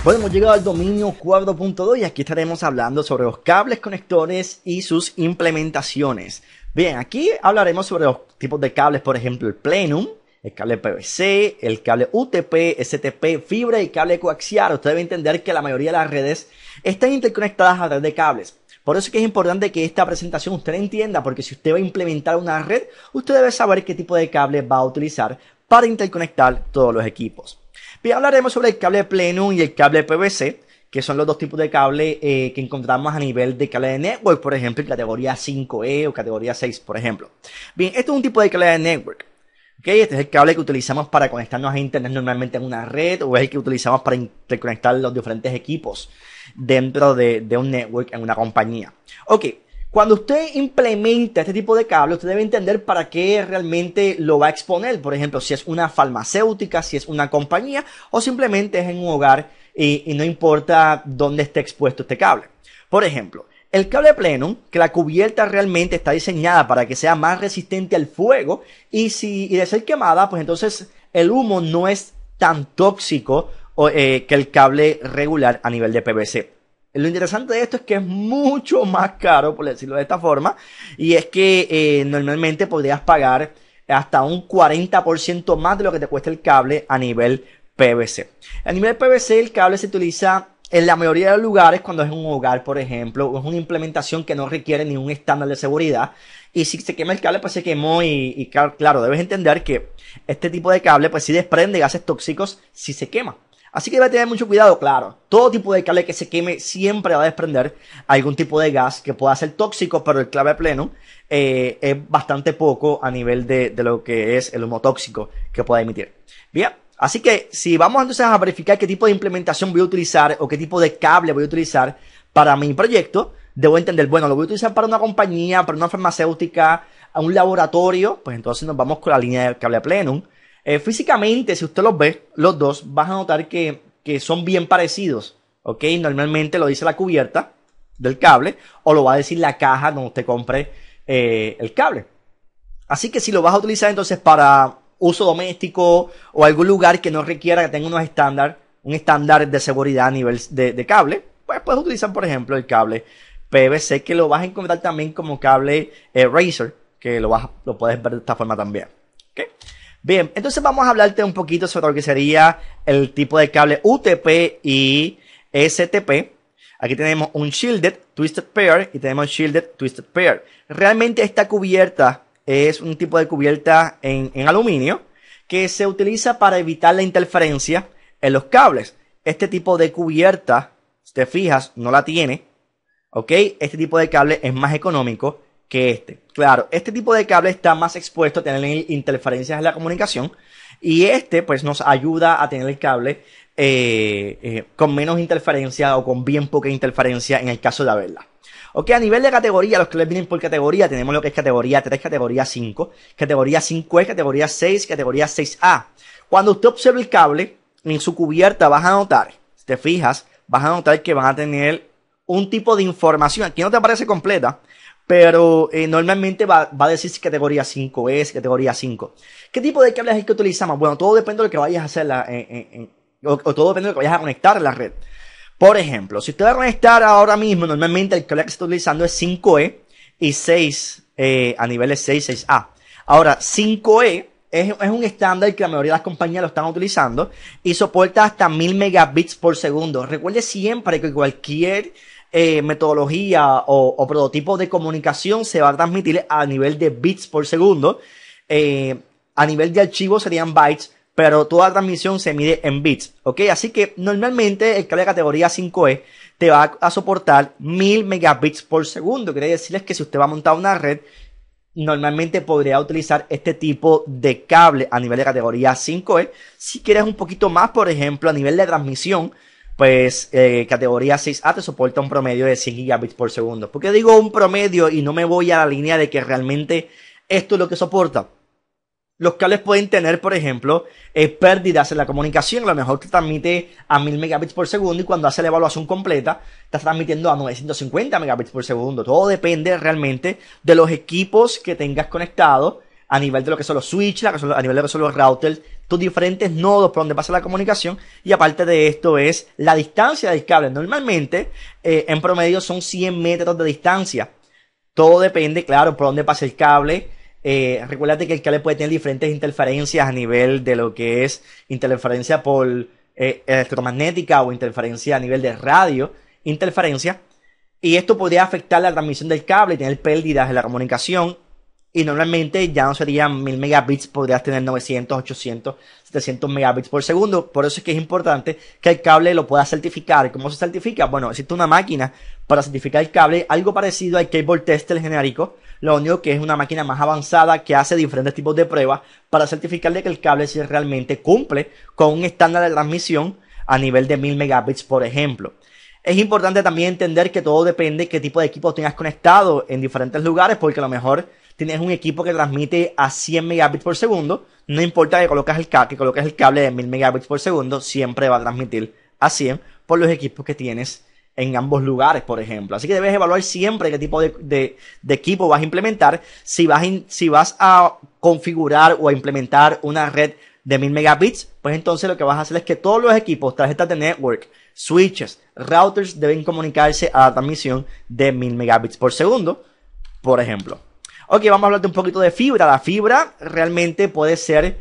Bueno, hemos llegado al dominio 4.2 y aquí estaremos hablando sobre los cables conectores y sus implementaciones. Bien, aquí hablaremos sobre los tipos de cables, por ejemplo, el plenum, el cable PVC, el cable UTP, STP, fibra y cable coaxial. Usted debe entender que la mayoría de las redes están interconectadas a través de cables. Por eso es que es importante que esta presentación usted entienda, porque si usted va a implementar una red, usted debe saber qué tipo de cable va a utilizar para interconectar todos los equipos. Bien, hablaremos sobre el cable plenum y el cable PVC, que son los dos tipos de cable que encontramos a nivel de cable de network, por ejemplo, en categoría 5E o categoría 6, por ejemplo. Bien, este es un tipo de cable de network. Okay, este es el cable que utilizamos para conectarnos a internet normalmente en una red, o es el que utilizamos para interconectar los diferentes equipos dentro de un network en una compañía. Ok, cuando usted implementa este tipo de cable, usted debe entender para qué realmente lo va a exponer. Por ejemplo, si es una farmacéutica, si es una compañía, o simplemente es en un hogar y no importa dónde esté expuesto este cable. Por ejemplo, el cable plenum, que la cubierta realmente está diseñada para que sea más resistente al fuego y de ser quemada, pues entonces el humo no es tan tóxico que el cable regular a nivel de PVC. Lo interesante de esto es que es mucho más caro, por decirlo de esta forma, y es que normalmente podrías pagar hasta un 40% más de lo que te cuesta el cable a nivel PVC. A nivel PVC el cable se utiliza en la mayoría de los lugares cuando es un hogar, por ejemplo, o es una implementación que no requiere ningún estándar de seguridad. Y si se quema el cable, pues se quemó y claro, debes entender que este tipo de cable pues sí desprende gases tóxicos si se quema. Así que debe tener mucho cuidado, claro. Todo tipo de cable que se queme siempre va a desprender algún tipo de gas que pueda ser tóxico, pero el cable plenum es bastante poco a nivel de lo que es el humo tóxico que puede emitir. Bien, así que si vamos entonces a verificar qué tipo de implementación voy a utilizar o qué tipo de cable voy a utilizar para mi proyecto, debo entender, bueno, lo voy a utilizar para una compañía, para una farmacéutica, a un laboratorio, pues entonces nos vamos con la línea del cable plenum. Físicamente, si usted los ve, los dos, vas a notar que son bien parecidos, ¿ok? Normalmente lo dice la cubierta del cable o lo va a decir la caja donde usted compre el cable. Así que si lo vas a utilizar entonces para uso doméstico o algún lugar que no requiera que tenga un estándar de seguridad a nivel de cable, pues puedes utilizar, por ejemplo, el cable PVC, que lo vas a encontrar también como cable Razer, que lo puedes ver de esta forma también. ¿Okay? Bien, entonces vamos a hablarte un poquito sobre lo que sería el tipo de cable UTP y STP. Aquí tenemos un Shielded Twisted Pair y tenemos Shielded Twisted Pair. Realmente esta cubierta es un tipo de cubierta en aluminio que se utiliza para evitar la interferencia en los cables. Este tipo de cubierta, si te fijas, no la tiene. ¿Ok? Este tipo de cable es más económico que este. Claro, este tipo de cable está más expuesto a tener interferencias en la comunicación y este pues nos ayuda a tener el cable con menos interferencia o con bien poca interferencia en el caso de haberla. Ok, a nivel de categoría, los cables vienen por categoría, tenemos lo que es categoría 3, categoría 5, categoría 5E, categoría 6, categoría 6A. Cuando usted observa el cable, en su cubierta vas a notar, si te fijas, vas a notar que van a tener un tipo de información, aquí no te aparece completa, pero normalmente va a decir si categoría 5 categoría 5. ¿Qué tipo de cables hay que utilizar? Bueno, todo depende de lo que vayas a hacer o todo depende de lo que vayas a conectar en la red. Por ejemplo, si usted va a conectar ahora mismo, normalmente el cable que se está utilizando es 5E y 6 a niveles 6, 6A. Ahora, 5E es un estándar que la mayoría de las compañías lo están utilizando y soporta hasta 1000 megabits por segundo. Recuerde siempre que cualquier metodología o prototipo de comunicación se va a transmitir a nivel de bits por segundo. A nivel de archivo serían bytes, pero toda transmisión se mide en bits, ¿ok? Así que normalmente el cable de categoría 5E te va a soportar 1000 megabits por segundo. Quiere decirles que si usted va a montar una red, normalmente podría utilizar este tipo de cable a nivel de categoría 5E. Si quieres un poquito más, por ejemplo, a nivel de transmisión, pues categoría 6A te soporta un promedio de 100 gigabits por segundo. ¿Por qué digo un promedio y no me voy a la línea de que realmente esto es lo que soporta? Los cables pueden tener, por ejemplo, pérdidas en la comunicación. A lo mejor te transmite a 1000 megabits por segundo y cuando hace la evaluación completa estás transmitiendo a 950 megabits por segundo. Todo depende realmente de los equipos que tengas conectados a nivel de lo que son los switches, a nivel de lo que son los routers, tus diferentes nodos por donde pasa la comunicación, y aparte de esto es la distancia del cable. Normalmente, en promedio son 100 metros de distancia. Todo depende, claro, por dónde pasa el cable. Recuérdate que el cable puede tener diferentes interferencias a nivel de lo que es interferencia por electromagnética o interferencia a nivel de radio, interferencia. Y esto podría afectar la transmisión del cable y tener pérdidas en la comunicación. Y normalmente ya no serían 1000 megabits, podrías tener 900, 800, 700 megabits por segundo. Por eso es que es importante que el cable lo puedas certificar. ¿Cómo se certifica? Bueno, existe una máquina para certificar el cable, algo parecido al cable tester genérico. Lo único que es una máquina más avanzada que hace diferentes tipos de pruebas para certificar de que el cable sí realmente cumple con un estándar de transmisión a nivel de 1000 megabits, por ejemplo. Es importante también entender que todo depende de qué tipo de equipo tengas conectado en diferentes lugares, porque a lo mejor tienes un equipo que transmite a 100 megabits por segundo, no importa que coloques el cable de 1000 megabits por segundo, siempre va a transmitir a 100 por los equipos que tienes en ambos lugares, por ejemplo. Así que debes evaluar siempre qué tipo de equipo vas a implementar. Si vas a configurar o a implementar una red de 1000 megabits, pues entonces lo que vas a hacer es que todos los equipos, tarjetas de network, switches, routers deben comunicarse a la transmisión de 1000 megabits por segundo, por ejemplo. Ok, vamos a hablar de un poquito de fibra. La fibra realmente puede ser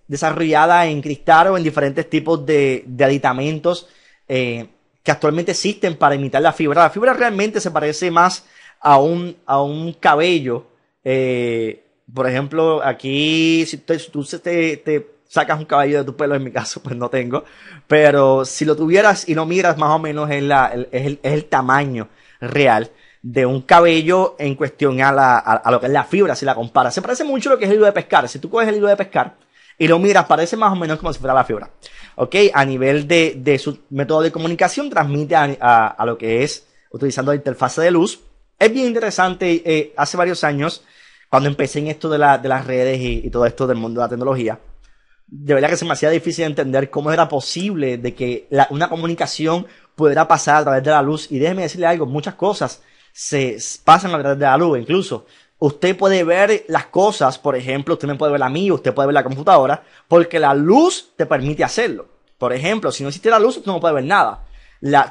desarrollada en cristal o en diferentes tipos de aditamentos que actualmente existen para imitar la fibra. La fibra realmente se parece más a un cabello. Por ejemplo, aquí si tú te sacas un cabello de tu pelo, en mi caso pues no tengo, pero si lo tuvieras y lo miras más o menos es el tamaño real de un cabello en cuestión a lo que es la fibra, si la comparas. Se parece mucho a lo que es el hilo de pescar. Si tú coges el hilo de pescar y lo miras, parece más o menos como si fuera la fibra. Ok, a nivel de su método de comunicación, transmite a lo que es utilizando la interfaz de luz. Es bien interesante, hace varios años, cuando empecé en esto de las redes y todo esto del mundo de la tecnología, de verdad que se me hacía difícil entender cómo era posible de que una comunicación pudiera pasar a través de la luz. Y déjeme decirle algo, muchas cosas se pasan a través de la luz. Incluso usted puede ver las cosas, por ejemplo, usted me puede ver a mí, usted puede ver la computadora, porque la luz te permite hacerlo. Por ejemplo, si no existiera luz, usted no puede ver nada.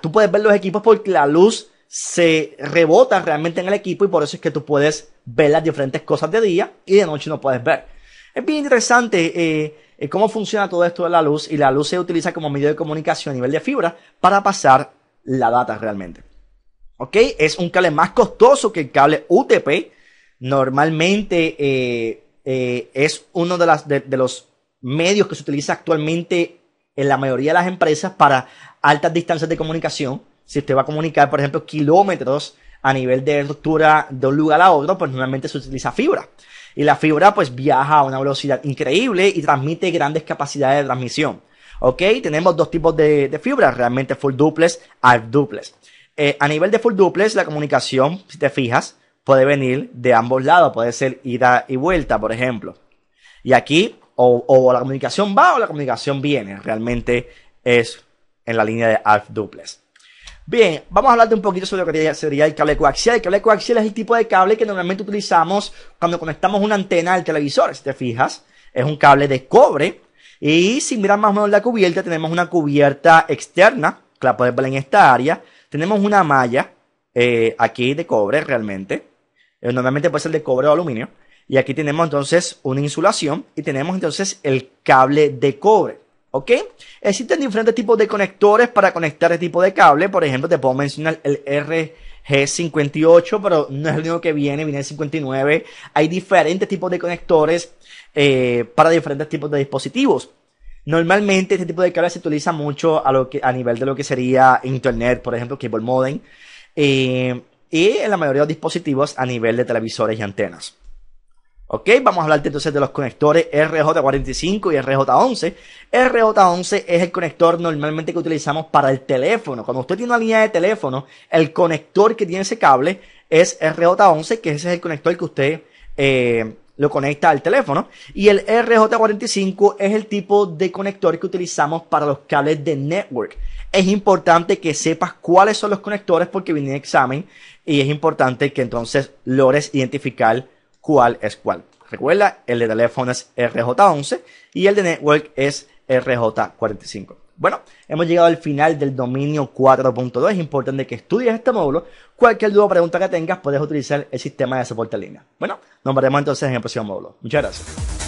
Tú puedes ver los equipos porque la luz se rebota realmente en el equipo y por eso es que tú puedes ver las diferentes cosas de día y de noche no puedes ver. Es bien interesante cómo funciona todo esto de la luz, y la luz se utiliza como medio de comunicación a nivel de fibra para pasar la data realmente. ¿Ok? Es un cable más costoso que el cable UTP. Normalmente es uno de los medios que se utiliza actualmente en la mayoría de las empresas para altas distancias de comunicación. Si usted va a comunicar, por ejemplo, kilómetros a nivel de ruptura de un lugar a otro, pues normalmente se utiliza fibra. Y la fibra pues viaja a una velocidad increíble y transmite grandes capacidades de transmisión. ¿Ok? Tenemos dos tipos de fibra, realmente full duplex, half duplex. A nivel de full duplex, la comunicación, si te fijas, puede venir de ambos lados, puede ser ida y vuelta, por ejemplo. Y aquí, o la comunicación va o la comunicación viene, realmente es en la línea de half duplex. Bien, vamos a hablar de un poquito sobre lo que sería el cable coaxial. El cable coaxial es el tipo de cable que normalmente utilizamos cuando conectamos una antena al televisor. Si te fijas, es un cable de cobre. Y si miras más o menos la cubierta, tenemos una cubierta externa, que la puedes ver en esta área. Tenemos una malla aquí de cobre realmente. Normalmente puede ser de cobre o aluminio. Y aquí tenemos entonces una insulación y tenemos entonces el cable de cobre. ¿Ok? Existen diferentes tipos de conectores para conectar este tipo de cable. Por ejemplo, te puedo mencionar el RG58, pero no es el único que viene el 59. Hay diferentes tipos de conectores para diferentes tipos de dispositivos. Normalmente este tipo de cable se utiliza mucho a nivel de lo que sería internet, por ejemplo, cable modem. Y en la mayoría de los dispositivos a nivel de televisores y antenas. Ok, vamos a hablar entonces de los conectores RJ45 y RJ11. RJ11 es el conector normalmente que utilizamos para el teléfono. Cuando usted tiene una línea de teléfono, el conector que tiene ese cable es RJ11, que ese es el conector que usted lo conecta al teléfono. Y el RJ45 es el tipo de conector que utilizamos para los cables de network. Es importante que sepas cuáles son los conectores porque viene en examen y es importante que entonces logres identificar cuál es cuál. Recuerda, el de teléfono es RJ11 y el de network es RJ45. Bueno, hemos llegado al final del dominio 4.2. Es importante que estudies este módulo. Cualquier duda o pregunta que tengas, puedes utilizar el sistema de soporte en línea. Bueno, nos veremos entonces en el próximo módulo. Muchas gracias.